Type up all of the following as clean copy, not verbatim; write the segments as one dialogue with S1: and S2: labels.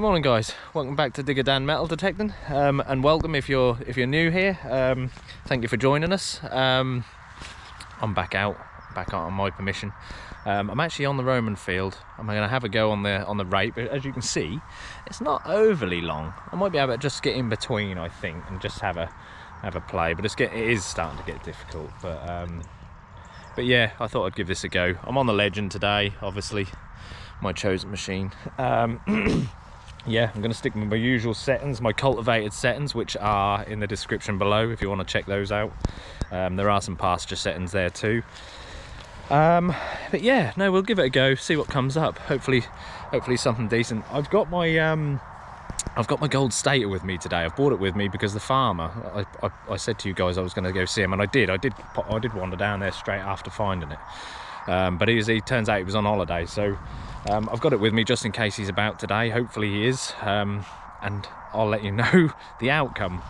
S1: Morning guys, welcome back to Digger Dan Metal Detecting, and welcome if you're new here. Thank you for joining us. I'm back out on my permission. I'm actually on the Roman field. I'm going to have a go on the rate, but as you can see, it's not overly long. I might be able to just get in between, I think, and just have a play. But it is starting to get difficult. But yeah, I thought I'd give this a go. I'm on the Legend today, obviously, my chosen machine. Yeah, I'm going to stick with my usual settings, my cultivated settings, which are in the description below if you want to check those out. There are some pasture settings there too. But yeah, no, we'll give it a go, see what comes up. Hopefully something decent. I've got my gold stator with me today. I've brought it with me because the farmer, I said to you guys I was going to go see him, and I did wander down there straight after finding it. But he turns out he was on holiday, so I've got it with me just in case he's about today. Hopefully he is, and I'll let you know the outcome,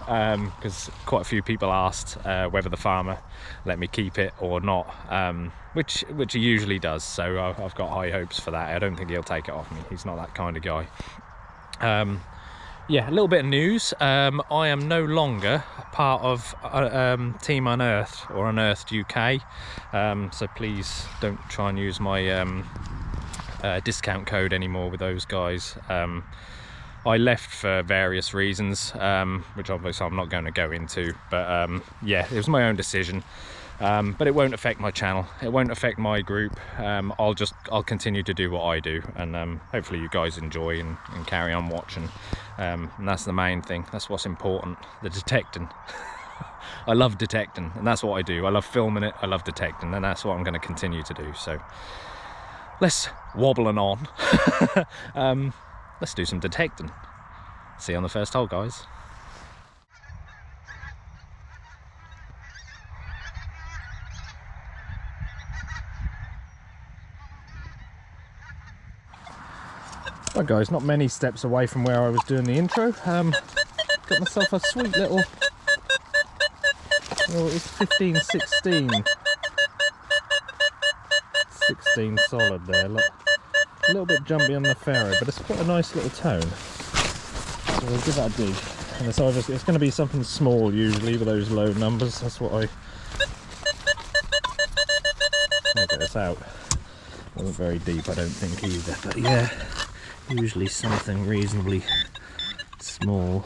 S1: because quite a few people asked whether the farmer let me keep it or not, which he usually does, so I've got high hopes for that. I don't think he'll take it off me. He's not that kind of guy. Yeah, a little bit of news. I am no longer part of Team Unearthed or Unearthed UK, so please don't try and use my discount code anymore with those guys. I left for various reasons, which obviously I'm not going to go into, but yeah, it was my own decision. But it won't affect my channel, it won't affect my group. I'll continue to do what I do, and hopefully you guys enjoy and carry on watching, and that's the main thing. That's what's important, the detecting. I love detecting, and that's what I do. I love filming it, I love detecting, and that's what I'm going to continue to do. So let's wobbling on. Let's do some detecting. See you on the first hole, guys. Right guys, not many steps away from where I was doing the intro. Got myself a sweet little, well, it's 15, 16 solid there. Look, a little bit jumpy on the ferro, but it's quite a nice little tone. So we'll give that a dig. And it's obviously, it's going to be something small usually with those low numbers. That's what I'll get this out. Wasn't very deep, I don't think either, but yeah. Usually something reasonably small.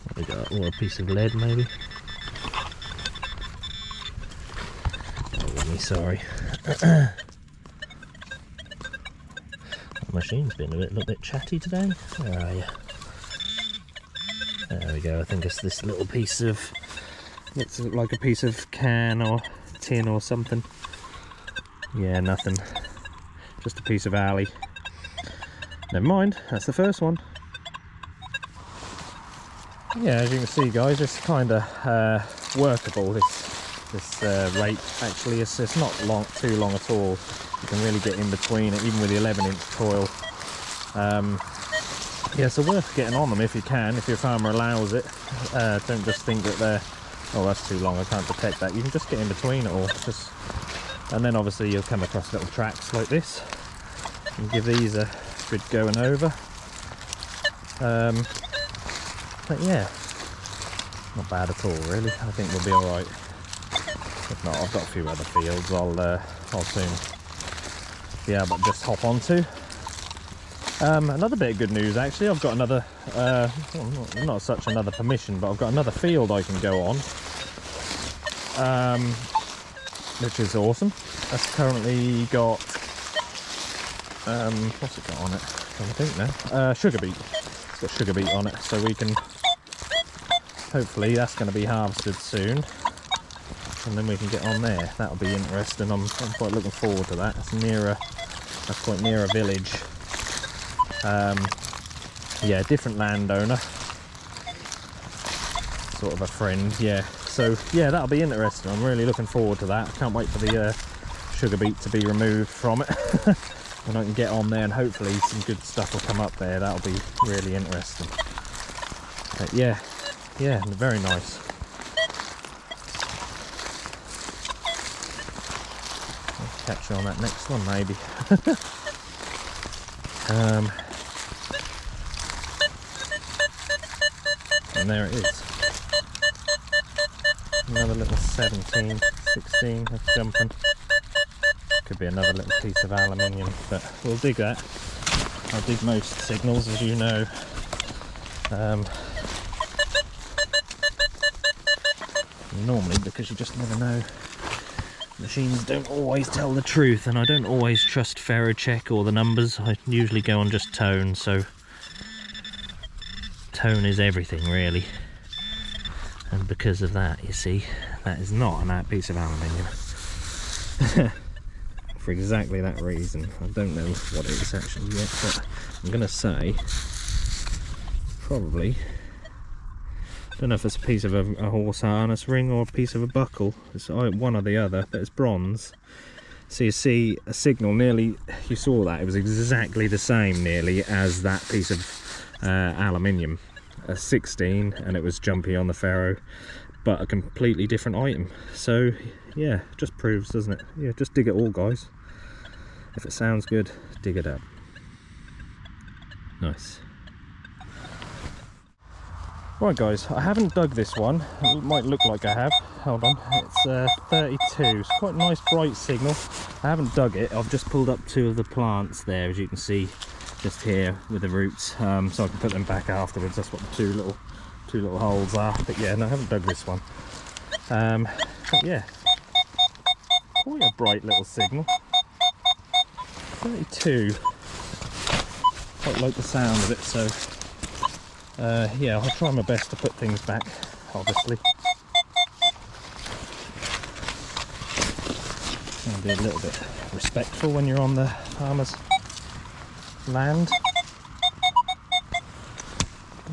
S1: What we got? Or a piece of lead maybe? Oh, with me, sorry. The machine's been a little bit chatty today. Where are you? There we go. I think it's this little piece of, it's like a piece of can or tin or something. Yeah, nothing, just a piece of alley. Never mind, that's the first one. Yeah, as you can see guys, it's kind of workable, this rate. Actually it's not too long at all. You can really get in between it, even with the 11-inch coil. Yeah, so worth getting on them if you can, if your farmer allows it. Don't just think that they're, oh that's too long, I can't detect that. You can just get in between it all, and then obviously you'll come across little tracks like this and give these a good going over. But yeah, not bad at all really. I think we'll be alright. If not, I've got a few other fields I'll soon be able to just hop onto. Another bit of good news actually, I've got another, well, not such another permission, but I've got another field I can go on, which is awesome. That's currently got, what's it got on it? I think now, sugar beet. It's got sugar beet on it, so we can, hopefully that's going to be harvested soon, and then we can get on there. That'll be interesting. I'm quite looking forward to that. That's quite near a village. Yeah, different landowner, sort of a friend, yeah. So yeah, that'll be interesting. I'm really looking forward to that. I can't wait for the sugar beet to be removed from it. And I can get on there and hopefully some good stuff will come up there. That'll be really interesting. But yeah, very nice. catch you on that next one maybe. And there it is. Another little 17, 16 that's jumping. Could be another little piece of aluminium, but we'll dig that. I'll dig most signals, as you know. Normally, because you just never know, machines don't always tell the truth, and I don't always trust ferro check or the numbers. I usually go on just tone, so tone is everything really. And because of that, you see, that is not a piece of aluminium. For exactly that reason. I don't know what it is actually yet, but I'm going to say probably, I don't know if it's a piece of a horse harness ring or a piece of a buckle. It's one or the other, but it's bronze. So you see a signal nearly, you saw that, it was exactly the same nearly as that piece of aluminium. A 16, and it was jumpy on the ferro, but a completely different item. So yeah, just proves, doesn't it? Yeah, just dig it all, guys. If it sounds good, dig it up. Nice. Right guys, I haven't dug this one. It might look like I have. Hold on, it's 32. It's quite a nice bright signal. I haven't dug it. I've just pulled up two of the plants there, as you can see, just here with the roots, so I can put them back afterwards. That's what the two little holes are. But yeah, no, I haven't dug this one. But yeah, quite a bright little signal. 32. Quite like the sound of it. So yeah, I'll try my best to put things back, obviously. And be a little bit respectful when you're on the farmer's land.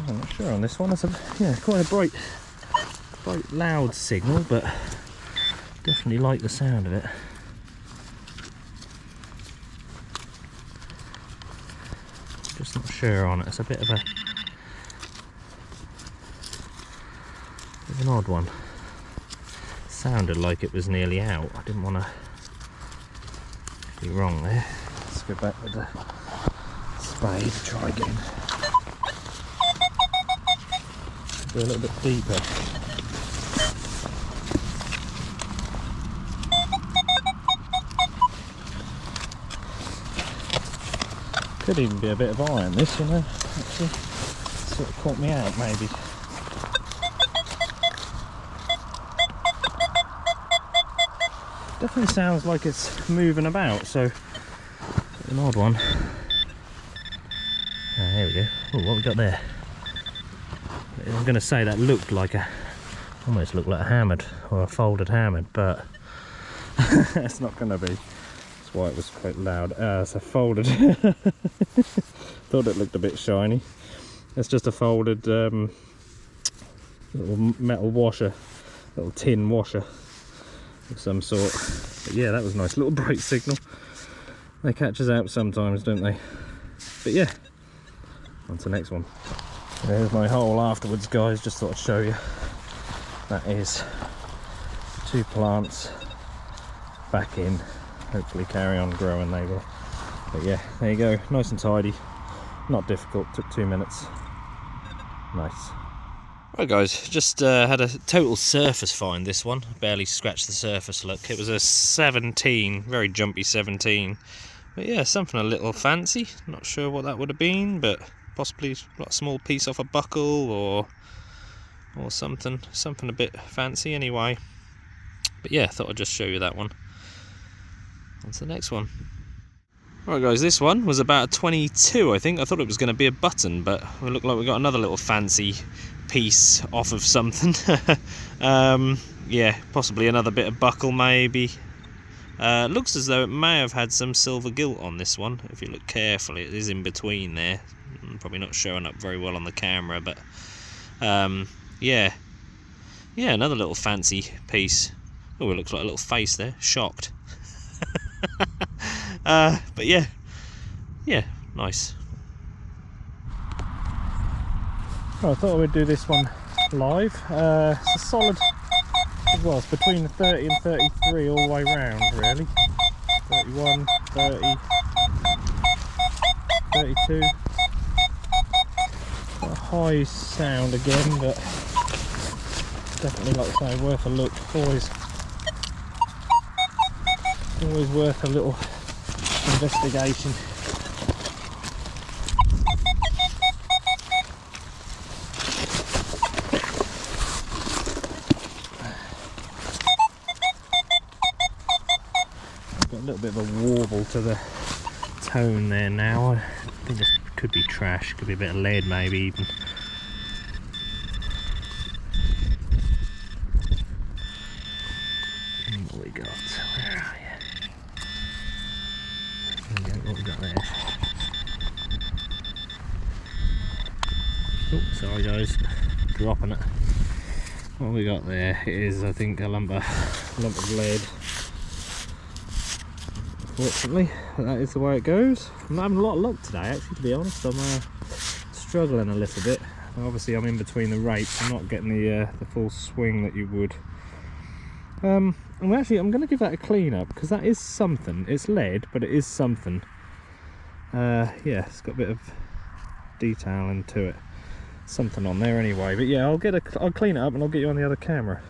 S1: I'm not sure on this one. It's quite a bright loud signal, but definitely like the sound of it. Just not sure on it. It's a bit of an odd one. Sounded like it was nearly out. I didn't want to be wrong there. Let's go back with the spade, try again. Go a little bit deeper. Could even be a bit of iron, this, you know, actually. Sort of caught me out, maybe. Definitely sounds like it's moving about, so an odd one. There we go. Oh, what we got there? I'm going to say that looked like almost looked like a hammered or a folded hammered, but it's not going to be. That's why it was quite loud. It's a folded. Thought it looked a bit shiny. It's just a folded little metal washer, little tin washer of some sort. But yeah, that was a nice little bright signal. They catch us out sometimes, don't they? But yeah, on to the next one. There's my hole afterwards, guys. Just thought I'd show you. That is 2 plants back in. Hopefully carry on growing, they will. But yeah, there you go. Nice and tidy. Not difficult. Took 2 minutes. Nice. Right guys, just had a total surface find, this one. Barely scratched the surface, look. It was a 17, very jumpy 17. But yeah, something a little fancy. Not sure what that would have been, but possibly like a small piece off a buckle or something a bit fancy anyway. But yeah, thought I'd just show you that one. On to the next one. Right guys, this one was about a 22, I think. I thought it was going to be a button, but it looked like we got another little fancy piece off of something. Yeah, possibly another bit of buckle maybe. Looks as though it may have had some silver gilt on this one. If you look carefully, it is in between there. Probably not showing up very well on the camera, but yeah, another little fancy piece. Oh, it looks like a little face there, shocked. But yeah, nice. Well, I thought I would do this one live. It's a solid, well, it's between 30 and 33 all the way round, really. 31, 30, 32. Got a high sound again, but definitely, like I say, worth a look. Always worth a little investigation. Got a little bit of a warble to the tone there now. I think this could be trash, could be a bit of lead maybe even. What we got? Where are you? There we go, what we got there? Oh, sorry guys, dropping it. What we got there is, I think, a lump of lead. Unfortunately, that is the way it goes. I'm not having a lot of luck today, actually, to be honest. I'm struggling a little bit. Obviously, I'm in between the rates. I'm not getting the full swing that you would. I'm going to give that a clean up, because that is something. It's lead, but it is something. Yeah, it's got a bit of detail into it. Something on there anyway. But yeah, I'll clean it up and I'll get you on the other camera.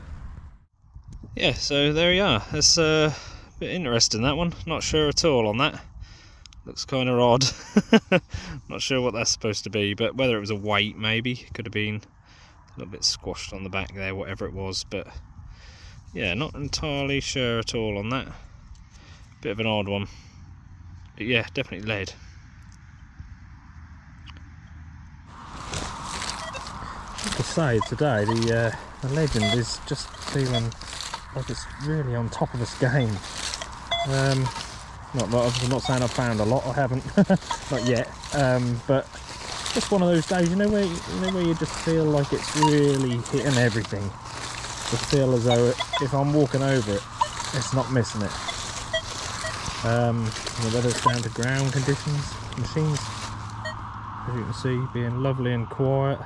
S1: Yeah, so there you are. That's bit interesting, that one. Not sure at all on that. Looks kind of odd. Not sure what that's supposed to be, but whether it was a weight, maybe could have been a little bit squashed on the back there, whatever it was. But yeah, not entirely sure at all on that. Bit of an odd one, but yeah, definitely lead. I have to say today the legend is just feeling like it's really on top of its game. I'm not saying I've found a lot, I haven't, not yet, but just one of those days, you know where you just feel like it's really hitting everything. Just feel as though if I'm walking over it, it's not missing it. Whether it's down to ground conditions, machines, as you can see, being lovely and quiet,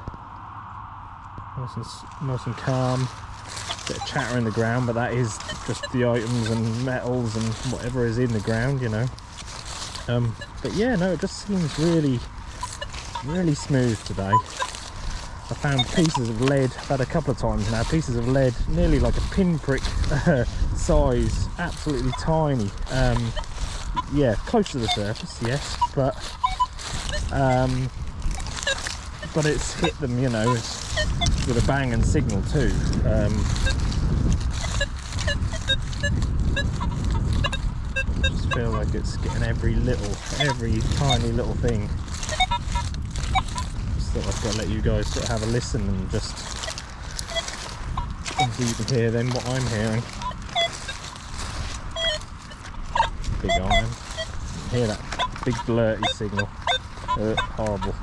S1: nice and calm. Bit of chatter in the ground, but that is just the items and metals and whatever is in the ground, you know. But yeah, no, it just seems really smooth today. I found pieces of lead, I've had a couple of times now, pieces of lead nearly like a pinprick size, absolutely tiny. Yeah, close to the surface, yes, but it's hit them, you know, with a bang and signal too. I just feel like it's getting every tiny little thing. Just thought I've got to let you guys sort of have a listen and just so you can hear then what I'm hearing. Big iron. You can hear that big blurty signal. Horrible.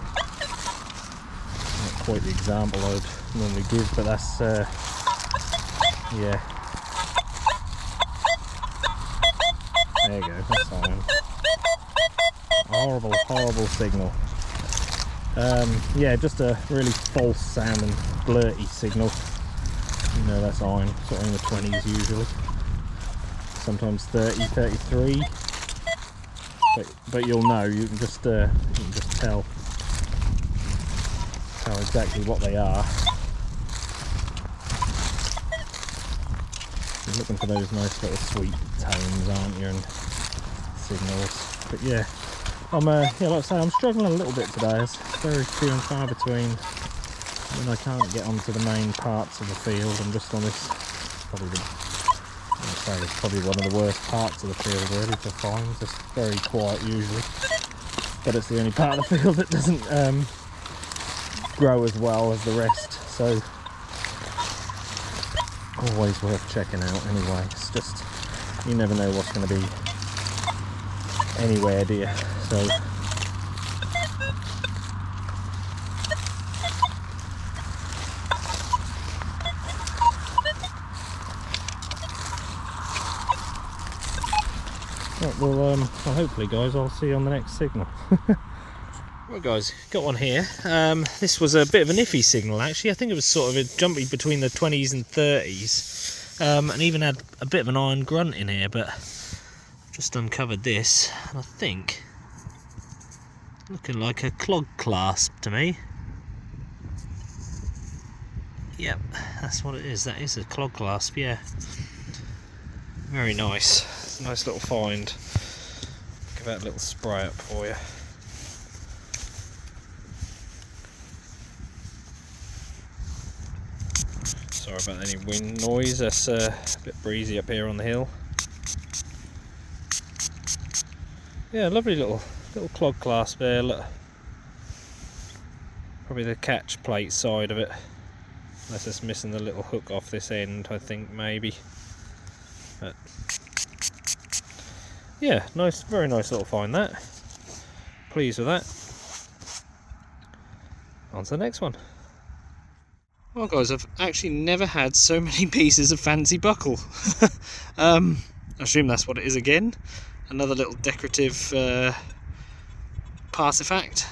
S1: Not quite the example I'd normally give, but that's yeah. There you go, that's iron. Horrible signal. Yeah, just a really false sounding blurty signal. You know, that's iron, sort of in the 20s usually. Sometimes 30, 33. But you'll know, you can just tell exactly what they are. You're looking for those nice little sweet tones, aren't you, and signals. But yeah, yeah, like I say, I'm struggling a little bit today. It's very few and far between when I can't get onto the main parts of the field. I'm just on this, it's probably one of the worst parts of the field really to find. It's just very quiet usually, but it's the only part of the field that doesn't grow as well as the rest, so always worth checking out anyway. It's just, you never know what's going to be anywhere, do you? So right, well, hopefully guys, I'll see you on the next signal. Right guys, got one here. This was a bit of an iffy signal actually. I think it was sort of jumping between the 20s and 30s, and even had a bit of an iron grunt in here, but just uncovered this, and I think looking like a clog clasp to me. Yep, that's what it is. That is a clog clasp, yeah. Very nice. It's a nice little find. Give that a little spray up for you. Sorry about any wind noise, that's a bit breezy up here on the hill. Yeah, lovely little clog clasp there, look. Probably the catch plate side of it. Unless it's missing the little hook off this end, I think, maybe. But yeah, nice, very nice little find that. Pleased with that. On to the next one. Well guys, I've actually never had so many pieces of fancy buckle. I assume that's what it is again. Another little decorative artifact.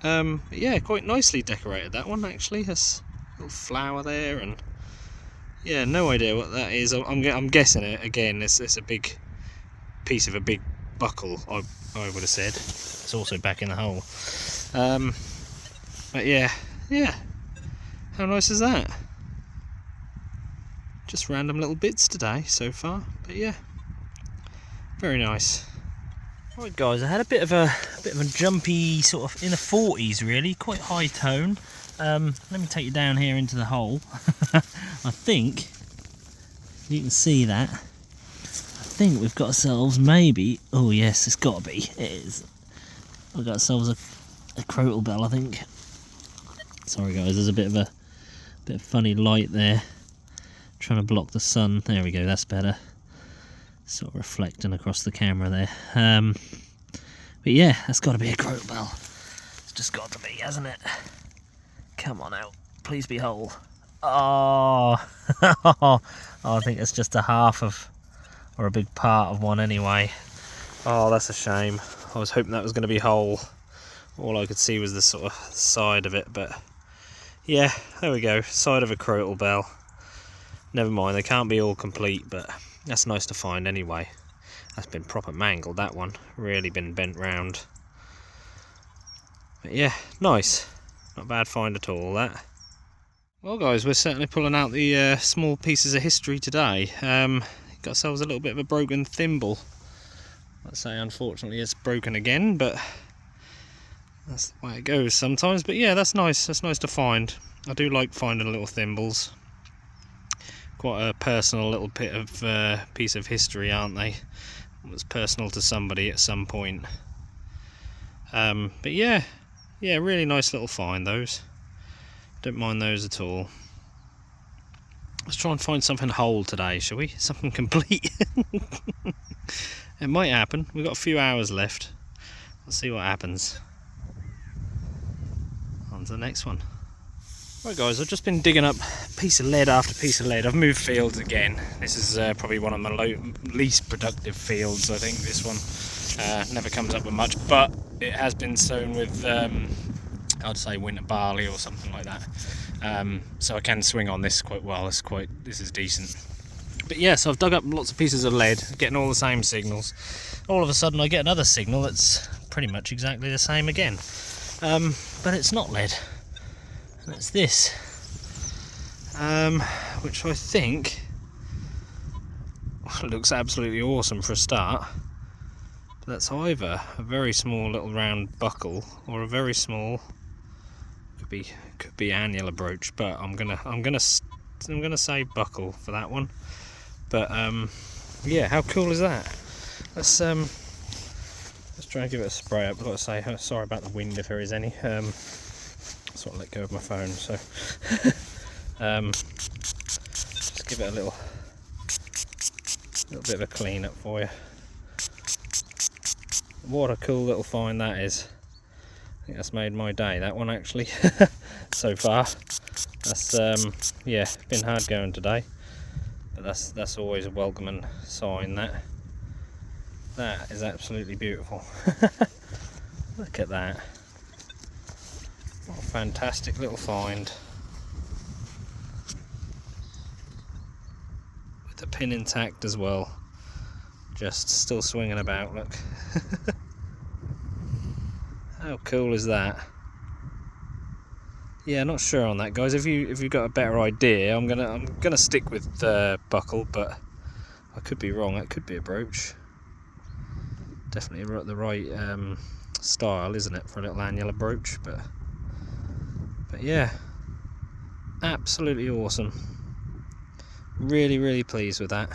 S1: Yeah, quite nicely decorated that one actually. There's a little flower there, and yeah, no idea what that is. I'm guessing it again. It's a big piece of a big buckle. I would have said. It's also back in the hole. But yeah. How nice is that? Just random little bits today so far, but yeah, very nice. Right guys, I had a bit of a jumpy sort of in the 40s really, quite high tone. Let me take you down here into the hole. I think you can see that. I think we've got ourselves maybe. Oh yes, it's got to be. It is. We've got ourselves a crotal bell, I think. Sorry guys, there's a bit of funny light there, trying to block the sun. There we go, that's better. Sort of reflecting across the camera there. But yeah, that's got to be a crotal bell. It's just got to be, hasn't it? Come on out, please be whole. Oh, oh, I think it's just a half of, or a big part of one anyway. Oh, that's a shame. I was hoping that was going to be whole. All I could see was the sort of side of it, but yeah, there we go, side of a crotal bell. Never mind, they can't be all complete, but that's nice to find anyway. That's been proper mangled, that one. Really been bent round. But yeah, nice. Not a bad find at all, that. Well guys, we're certainly pulling out the small pieces of history today. Got ourselves a little bit of a broken thimble. I'd say unfortunately it's broken again, but that's the way it goes sometimes. But yeah, that's nice. That's nice to find. I do like finding little thimbles. Quite a personal little bit of piece of history, aren't they? It was personal to somebody at some point. But yeah, really nice little find those. Don't mind those at all. Let's try and find something whole today, shall we? Something complete. It might happen. We've got a few hours left. Let's see what happens. On to the next one. Right guys, I've just been digging up piece of lead after piece of lead. I've moved fields again. This is probably one of my least productive fields, I think, this one. Never comes up with much, but it has been sown with, I'd say winter barley or something like that. So I can swing on this quite well. This is decent. But yeah, so I've dug up lots of pieces of lead, getting all the same signals. All of a sudden I get another signal that's pretty much exactly the same again. But it's not lead. And it's this. Which I think looks absolutely awesome for a start. But that's either a very small little round buckle or a very small, could be annular brooch, but I'm gonna say buckle for that one. But yeah, how cool is that? Let's try and give it a spray up. I've got to say, sorry about the wind if there is any. Sort of let go of my phone, so just give it a little bit of a clean up for you. What a cool little find that is. I think that's made my day, that one actually. So far that's yeah, been hard going today, but that's always a welcoming sign. That is absolutely beautiful. Look at that. What a fantastic little find. With the pin intact as well. just still swinging about, look. How cool is that? Yeah, not sure on that, guys. If you've got a better idea, I'm gonna stick with buckle, but I could be wrong. It could be a brooch. Definitely the right style, isn't it, for a little annular brooch? But yeah, absolutely awesome. Really pleased with that.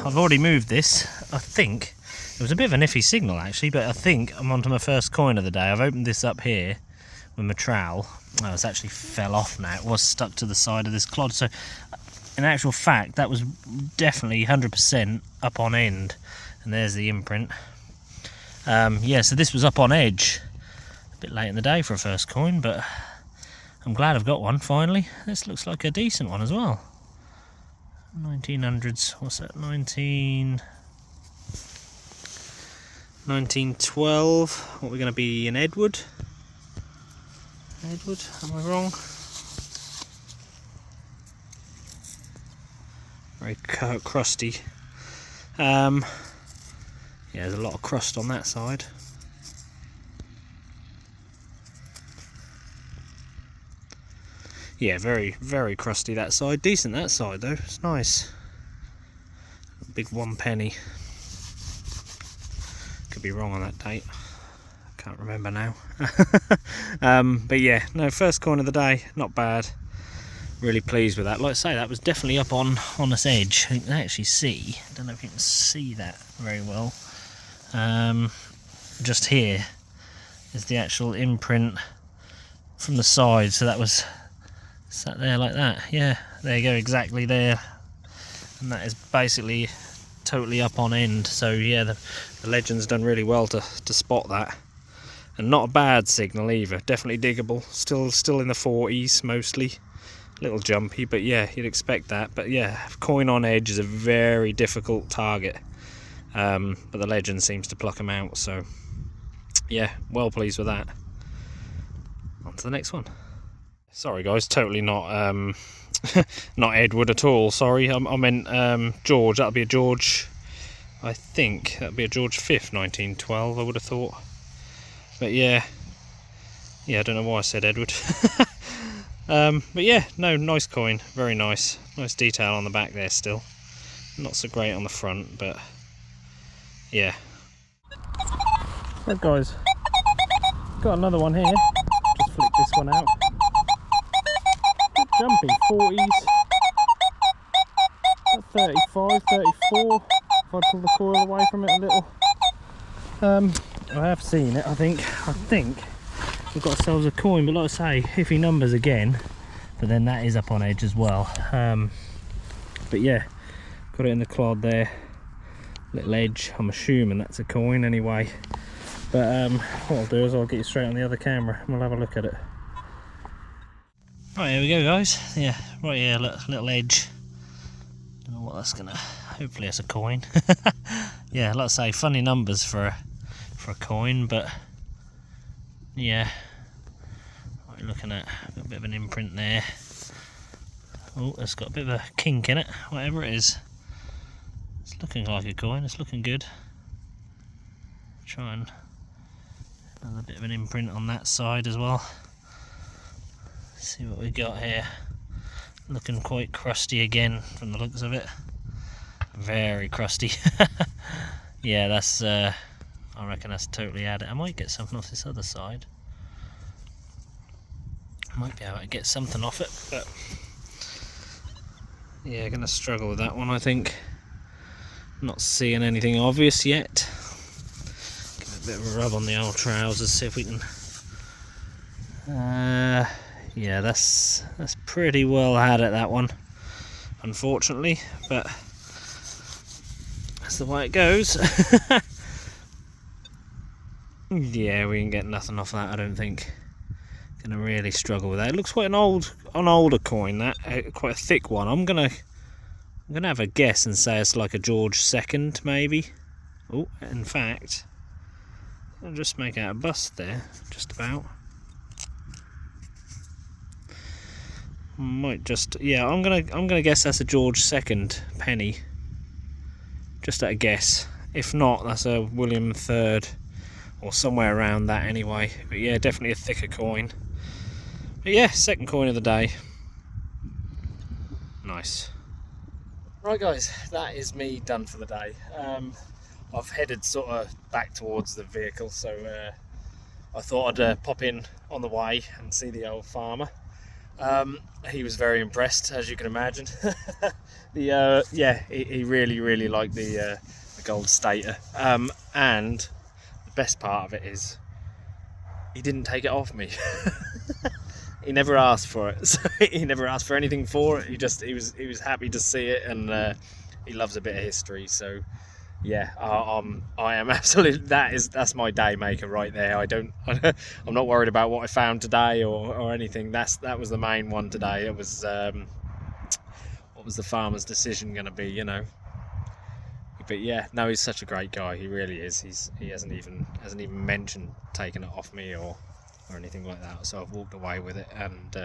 S1: I've already moved this. I think it was a bit of an iffy signal actually, but I think I'm onto my first coin of the day. I've opened this up here with my trowel. Well, it's actually fell off now. It was stuck to the side of this clod, so in actual fact that was definitely 100% up on end, and there's the imprint. Yeah, so this was up on edge. A bit late in the day for a first coin, but I'm glad I've got one finally. This looks like a decent one as well. 1900s, what's that, 1912, what we're going to be in Edward, am I wrong? Very crusty. Yeah, there's a lot of crust on that side. Yeah, very crusty that side. Decent that side though, it's nice. Big 1 penny. Could be wrong on that date. Can't remember now. But yeah, no, first coin of the day, not bad. Really pleased with that. Like I say, that was definitely up on this edge. You can actually see, I don't know if you can see that very well. Just here is the actual imprint from the side, so that was sat there like that. Yeah, there you go, exactly there, and that is basically totally up on end. So yeah, the Legend's done really well to spot that, and not a bad signal either. Definitely diggable, still in the 40s mostly, a little jumpy, but yeah, you'd expect that. But yeah, coin on edge is a very difficult target, but the Legend seems to pluck them out. So yeah, well pleased with that. On to the next one. Sorry guys, totally not not Edward at all, sorry. I meant George. That'll be a George, I think that'll be a George 5th 1912, I would have thought. But yeah, I don't know why I said Edward. But yeah, no, nice coin, very nice detail on the back there. Still not so great on the front, but yeah. Right guys, got another one here. Just flick this one out. Jumpy, 40s, about 35, 34, if I pull the coil away from it a little. I have seen it, I think we've got ourselves a coin, but like I say, iffy numbers again, but then that is up on edge as well. But yeah, got it in the clod there, little edge. I'm assuming that's a coin anyway, but what I'll do is I'll get you straight on the other camera and we'll have a look at it. Right, here we go guys. Yeah, right here, little edge. Don't know what that's gonna, hopefully it's a coin. Yeah, like I say, funny numbers for a coin, but yeah. What you're looking at, a bit of an imprint there. Oh, it's got a bit of a kink in it, whatever it is. It's looking like a coin, it's looking good. Try and another bit of an imprint on that side as well. See what we got here. Looking quite crusty again from the looks of it. Very crusty. Yeah, that's I reckon that's totally added. I might get something off this other side. I might be able to get something off it, but yeah, gonna struggle with that one, I think. Not seeing anything obvious yet. Give it a bit of a rub on the old trousers, see if we can. Yeah, that's pretty well had it, that one, unfortunately, but that's the way it goes. Yeah, we can get nothing off that, I don't think. Gonna really struggle with that. It looks quite an older coin, that quite a thick one. I'm gonna have a guess and say it's like a George II, maybe. Oh, in fact, I'll just make out a bust there, just about. Might just, yeah, I'm gonna guess that's a George II penny. Just at a guess. If not, that's a William III, or somewhere around that anyway. But yeah, definitely a thicker coin. But yeah, second coin of the day. Nice. Right guys, that is me done for the day. I've headed sort of back towards the vehicle, so I thought I'd pop in on the way and see the old farmer. He was very impressed, as you can imagine. Yeah, he really liked the gold stater. And the best part of it is he didn't take it off me. He never asked for it, so he never asked for anything for it. He was happy to see it, and he loves a bit of history. So yeah, I am absolutely, that's my day maker right there. I'm not worried about what I found today or anything. That was the main one today. It was what was the farmer's decision going to be, you know? But yeah, no, he's such a great guy. He really is. He hasn't even mentioned taking it off me or anything like that. So I've walked away with it, and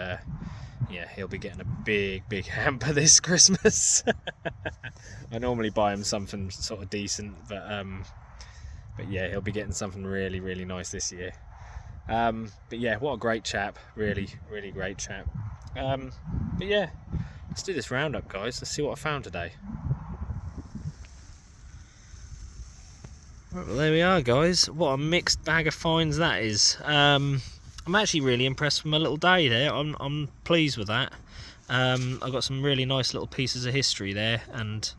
S1: yeah, he'll be getting a big hamper this Christmas. I normally buy him something sort of decent, but yeah, he'll be getting something really nice this year. But yeah, what a great chap, really great chap. But yeah, let's do this roundup, guys. Let's see what I found today. Right, well, there we are, guys. What a mixed bag of finds that is. I'm actually really impressed with my little day there. I'm pleased with that. I've got some really nice little pieces of history there, and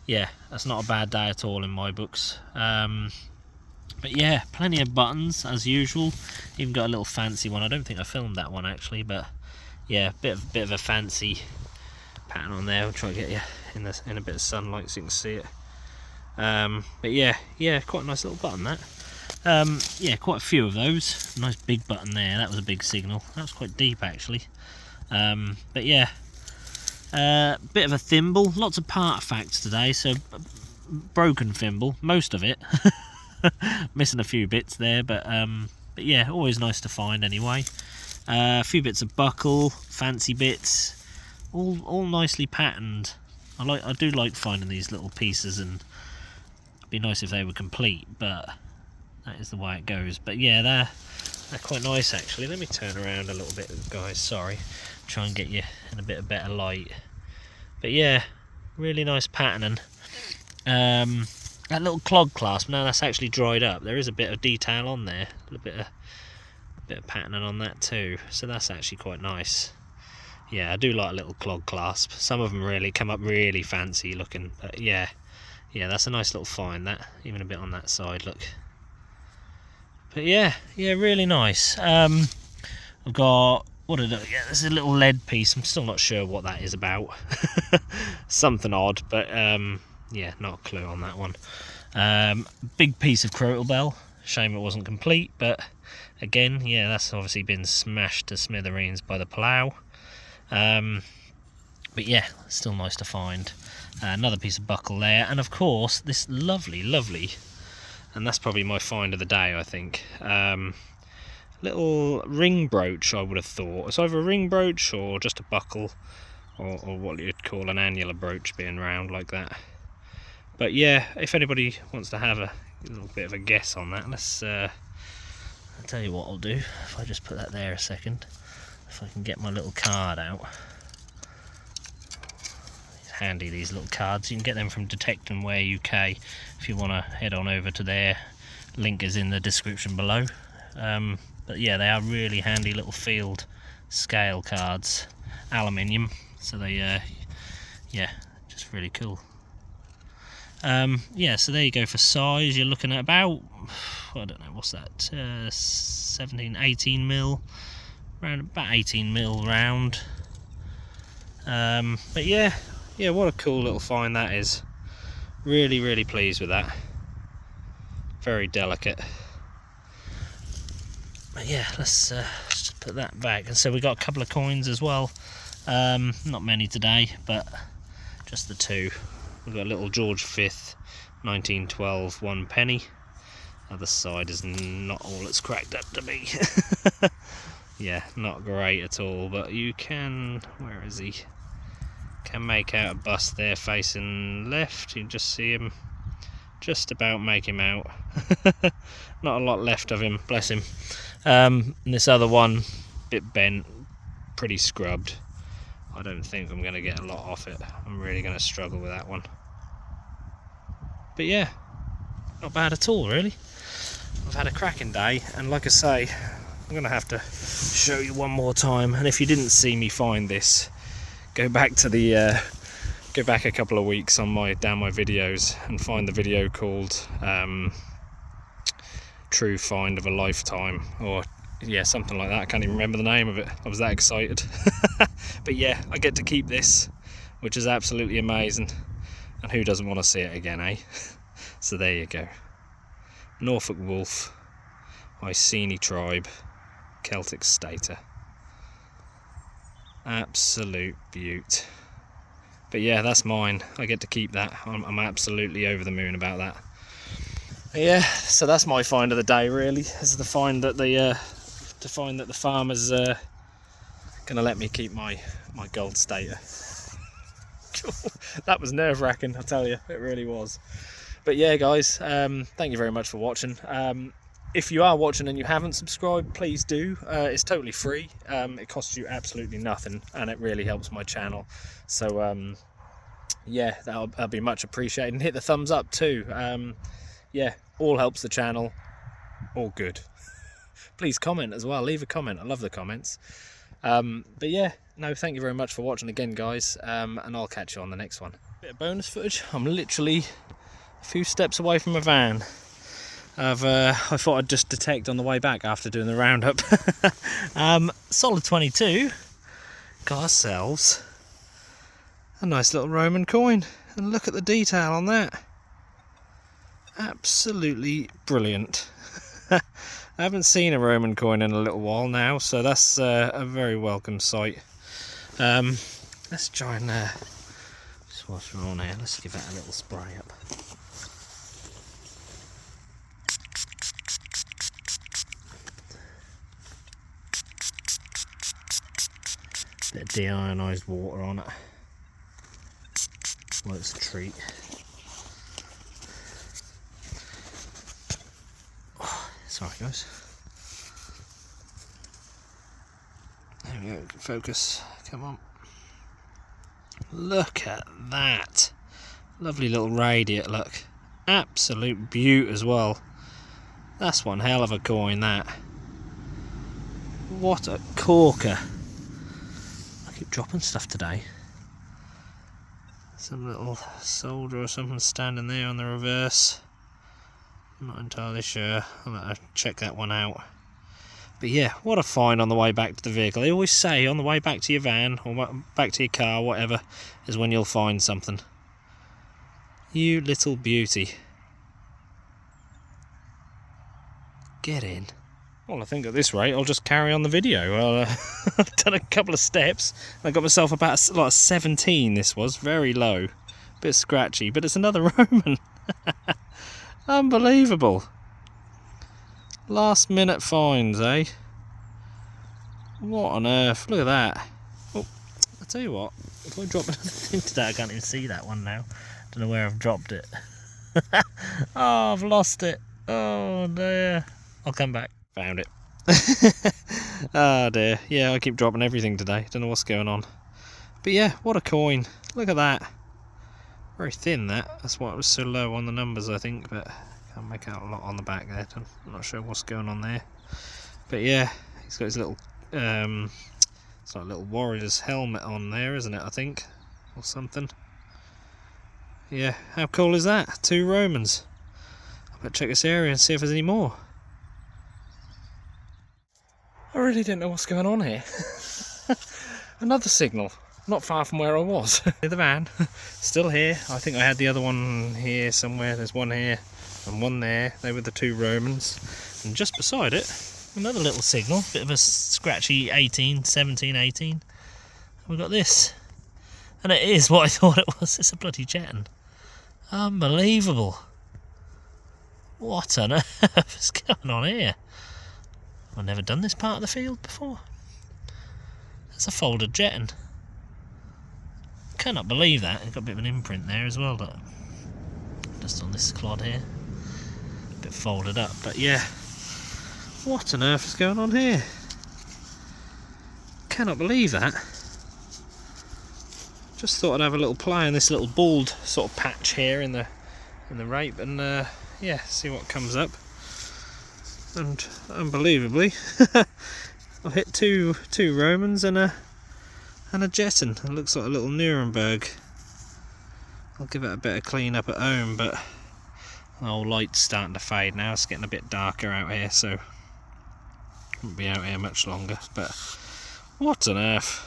S1: yeah, that's not a bad day at all in my books. But yeah, plenty of buttons as usual. Even got a little fancy one. I don't think I filmed that one actually, but yeah, bit of a fancy pattern on there. I'll try to get you in a bit of sunlight so you can see it. But yeah, quite a nice little button that. Yeah, quite a few of those. Nice big button there. That was a big signal. That was quite deep actually. But yeah, bit of a thimble. Lots of artifacts today. So broken thimble, most of it. Missing a few bits there, but yeah, always nice to find anyway. A few bits of buckle, fancy bits, all nicely patterned. I do like finding these little pieces, and it'd be nice if they were complete, but that is the way it goes. But yeah, they're quite nice actually. Let me turn around a little bit, guys, sorry. Try and get you in a bit of better light. But yeah, really nice patterning. That little clog clasp, now that's actually dried up. There is a bit of detail on there, a little bit of patterning on that too, so that's actually quite nice. Yeah, I do like a little clog clasp. Some of them really come up really fancy looking, but yeah, that's a nice little find, that, even a bit on that side, look. But yeah, really nice. I've got, what did I get? There's a little lead piece. I'm still not sure what that is about. Something odd, but yeah, not a clue on that one. Big piece of crotal bell. Shame it wasn't complete, but again, yeah, that's obviously been smashed to smithereens by the plough. But yeah, still nice to find. Another piece of buckle there, and of course this lovely, and that's probably my find of the day, I think. Little ring brooch, I would have thought. It's either a ring brooch or just a buckle, or what you'd call an annular brooch, being round like that. But yeah, if anybody wants to have a little bit of a guess on that, let's I'll tell you what I'll do. If I just put that there a second, if I can get my little card out. It's handy, these little cards. You can get them from Detect and Wear UK if you want to head on over to there. Link is in the description below. But yeah, they are really handy little field scale cards, aluminium, so they yeah, just really cool. Yeah, so there you go. For size, you're looking at about, I don't know, what's that, 17, 18 mil, around about 18 mil round. But yeah, what a cool little find that is. Really pleased with that. Very delicate. But yeah, let's just put that back. And so we got a couple of coins as well. Not many today, but just the two. We've got a little George V 1912 1 penny. Other side is not all it's cracked up to be. Yeah, not great at all, but you can, where is he? Can make out a bust there facing left. You can just see him, just about make him out. Not a lot left of him, bless him. And this other one, bit bent, pretty scrubbed. I don't think I'm going to get a lot off it. I'm really going to struggle with that one. But yeah, not bad at all really. I've had a cracking day, and like I say, I'm going to have to show you one more time. And if you didn't see me find this, go back to the go back a couple of weeks on down my videos and find the video called True Find of a Lifetime, or yeah, something like that. I can't even remember the name of it. I was that excited. But yeah, I get to keep this, which is absolutely amazing. And who doesn't want to see it again, eh? So there you go. Norfolk Wolf, Iceni tribe, Celtic stater. Absolute beaut. But yeah, that's mine. I get to keep that. I'm absolutely over the moon about that. But yeah, so that's my find of the day really. This is the find that the farmer's gonna let me keep my gold stater. That was nerve-wracking, I tell you, it really was. But yeah guys, thank you very much for watching. If you are watching and you haven't subscribed, please do. It's totally free. It costs you absolutely nothing, and it really helps my channel. So yeah, that'll be much appreciated. And hit the thumbs up too. Yeah, all helps the channel. All good. Please comment as well. Leave a comment. I love the comments. But yeah, no, thank you very much for watching again, guys. And I'll catch you on the next one. Bit of bonus footage. I'm literally a few steps away from a van. I thought I'd just detect on the way back after doing the roundup. Solid 22. Got ourselves a nice little Roman coin, and look at the detail on that. Absolutely brilliant. I haven't seen a Roman coin in a little while now, so that's a very welcome sight. Let's try and just whilst we're on here, let's give that a little spray up. Bit of deionised water on it. Well, it's a treat. Oh, sorry guys. There we go, focus, come on. Look at that. Lovely little radiate, look. Absolute beaut as well. That's one hell of a coin, that. What a corker. I keep dropping stuff today. Some little soldier or something standing there on the reverse. I'm not entirely sure. I'll have to check that one out. But yeah, what a find on the way back to the vehicle. They always say on the way back to your van or back to your car, whatever, is when you'll find something. You little beauty. Get in. Well, I think at this rate I'll just carry on the video. Well, I've done a couple of steps. I got myself about like a 17. This was very low, bit scratchy, but it's another Roman. Unbelievable. Last minute finds, eh? What on earth? Look at that. Oh, I'll tell you what. If I drop another thing today, I can't even see that one now. Don't know where I've dropped it. Oh, I've lost it. Oh dear. I'll come back. Found it. Oh dear. Yeah, I keep dropping everything today. Don't know what's going on. But yeah, what a coin. Look at that. Very thin, that. That's why it was so low on the numbers, I think. But I can't make out a lot on the back there. I'm not sure what's going on there. But yeah, he's got his little... it's like a little warrior's helmet on there, isn't it, I think? Or something. Yeah, how cool is that? 2 Romans. I better check this area and see if there's any more. I really didn't know what's going on here. Another signal, not far from where I was. The van, still here. I think I had the other one here somewhere. There's one here and one there. They were the 2 Romans. And just beside it, another little signal, bit of a scratchy 18, 17, 18. We've got this. And it is what I thought it was. It's a bloody chatty. Unbelievable. What on earth is going on here? I've never done this part of the field before. That's a folded jetton. Cannot believe that. It's got a bit of an imprint there as well, look. Just on this clod here. A bit folded up, but yeah. What on earth is going on here? Cannot believe that. Just thought I'd have a little play on this little bald sort of patch here in the rape, and yeah, see what comes up. And unbelievably, I've hit two Romans and a jetton. It looks like a little Nuremberg. I'll give it a bit of clean up at home, but the old light's starting to fade now. It's getting a bit darker out here, so won't be out here much longer. But what on earth?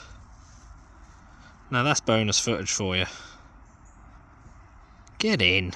S1: Now that's bonus footage for you. Get in.